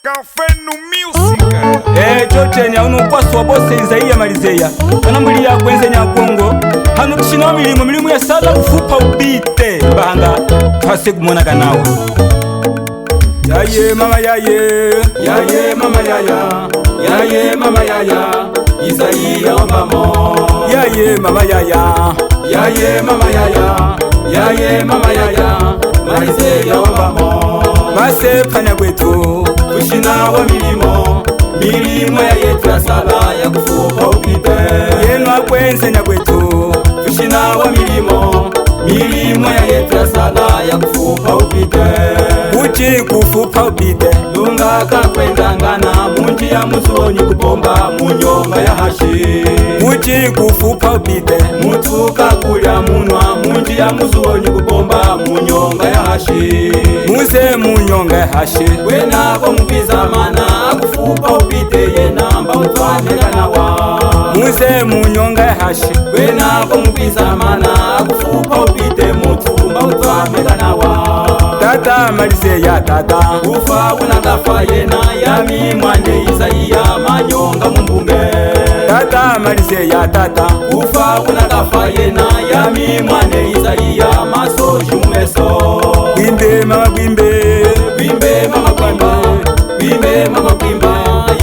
Kafenu music. Chotenya unukwaso bose Izaiya Malizeya anambuli ya kwenze nyakongo hano tushina milimo ya sala kufupa ubite bahanga twase kumonaka nawe yaye mama mama yaye mama Izaiya wambamo yaye mama mama Malizeya wambamo base panya kwetu tushina wa milimo ya yetu ya sala ya kufupa ubite yenu akwenze nyakwetu tushina wa milimo ya yetu ya sala ya kufupa ubite uchi kufupa ubite lunga kakwendangana munji ya muzonyi kupomba munyonga ya hashi uchi kufupa ubite mutuka kulya munwa munji ya muzonyi kupomba munyonga ya hashi muze munyonga ya hashi wenako mupiza mana akufupa ubite yenamba utwameka nawa muze munyonga ya hashi wenako mupiza mana akufupa ubite mutumba utwameka nawa tata Malizeya tata ufa unakafa yena yami mwane Izaiya manyonga mumbunge tata Malizeya tata ufa unakafa yena yami mwane Izaiya masoji mumeso gwimbe mama gwimba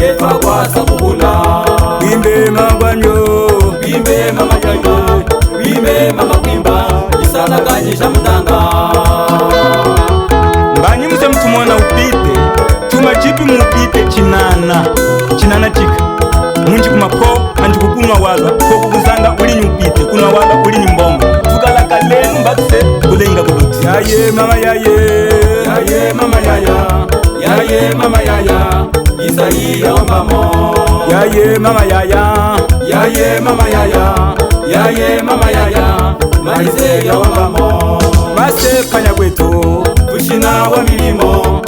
yetwa kwasa kubula gwimbe mama gwamyo gwimbe mama gwimba isalakanyisha mutanga mbanyi muse mtumona upite chuma chipi mupite chinana chika munji kumapo manji kukunwa walwa koko kuzanga uli nyupite kunwa walwa uli nyumbongo tukalaka lenu mbakse kulenga kuluti yaye mama Izaiya wambamo yaye mama Malizeya wambamo base panya kwetu tushina wa milimo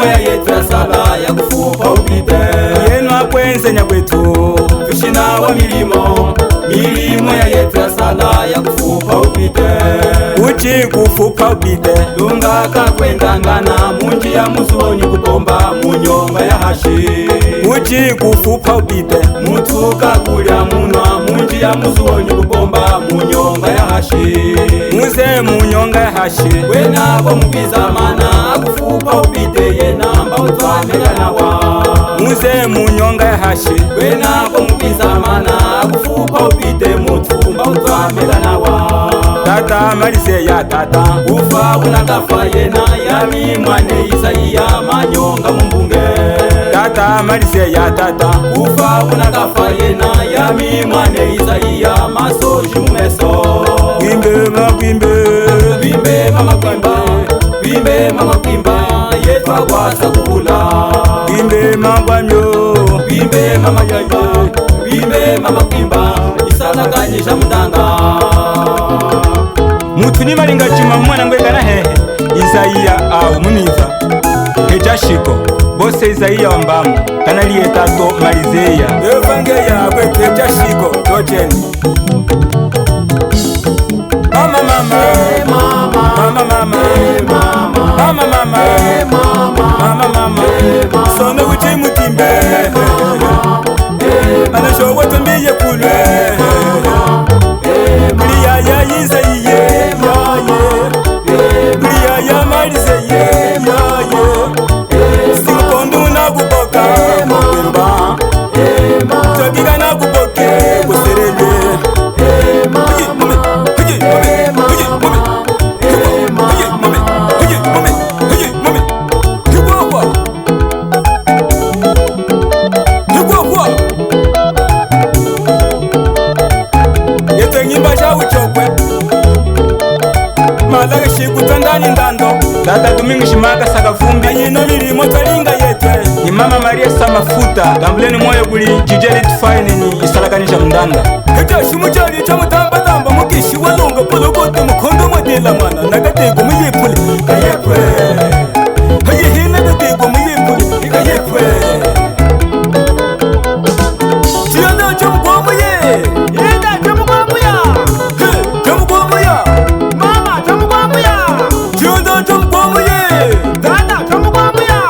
ya yetu ya sala ya kufupa ubite yenu akwenze nyakwetu tushina wa milimo ya yetu ya sala ya kufupa ubite uchi kufupa ubite lunga kakwendangana munji ya muzonyi kupomba munyonga ya hashi uchi kufupa ubite mutuka kulya munwa munji ya muzonyi kupomba munyonga ya hashi muze munyonga ya hashi wenako mupiza mana akufupa ubite yenamba utwameka nawa muze munyonga ya hashi wenako mupiza mana akufupa ubite mutumba utwameka nawa tata Malizeya tata ufa unakafa yena yami mwane Izaiya manyonga mumbunge tata Malizeya tata ufa unakafa yena yami mwane Izaiya masoji mumeso gwimbe mama gwimba yetwa kwasa kubula gwimbe mama gwamyo gwimbe mama gwimba isalakanyisha mutanga mutu ni malinga chima mwana ngwekana hehe Izaiya au muniza hejashiko bose Izaiya wambamo kanaliye tato Malizeya evangeya kwetu hejashiko tojeni mama sono uchi mutimbe anashowa tumbiye kulwe Blia ya Izaiya Blia ya Malizeya sikondo na kuboka mwemba tokika na kuboke kuserele malaka shikutandani ndando tata Domingo shimaka sakavumbi yino milimo talinga yetwe ni mama Maria Samafuta gambuleni moyo kuli jijeli tufaini ni isalakanisha mndanda heja shumuchali cha mutamba mukishi walonga pologote mukondo modela mwana nagatego muyepule kayepwe hayihina gatego muyepule kayepwe chiyana cha mugwamo ye yenda cha mugwamo ya cha mugwamo ya mama cha mugwamo ya chiyana cha mugwamo ye dada cha mugwamo ya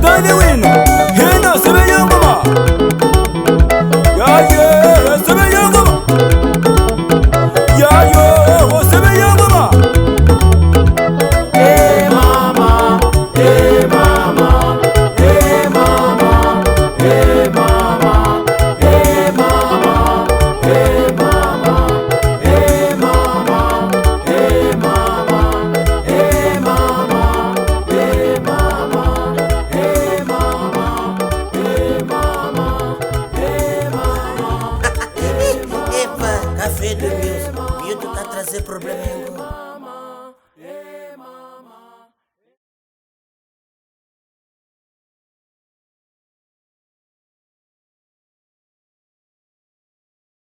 nani wino hino sebe yongoma yaye sebe yongoma yayo sebe yongoma mama mama mama mama Café de Mills, eu tô trazendo problema.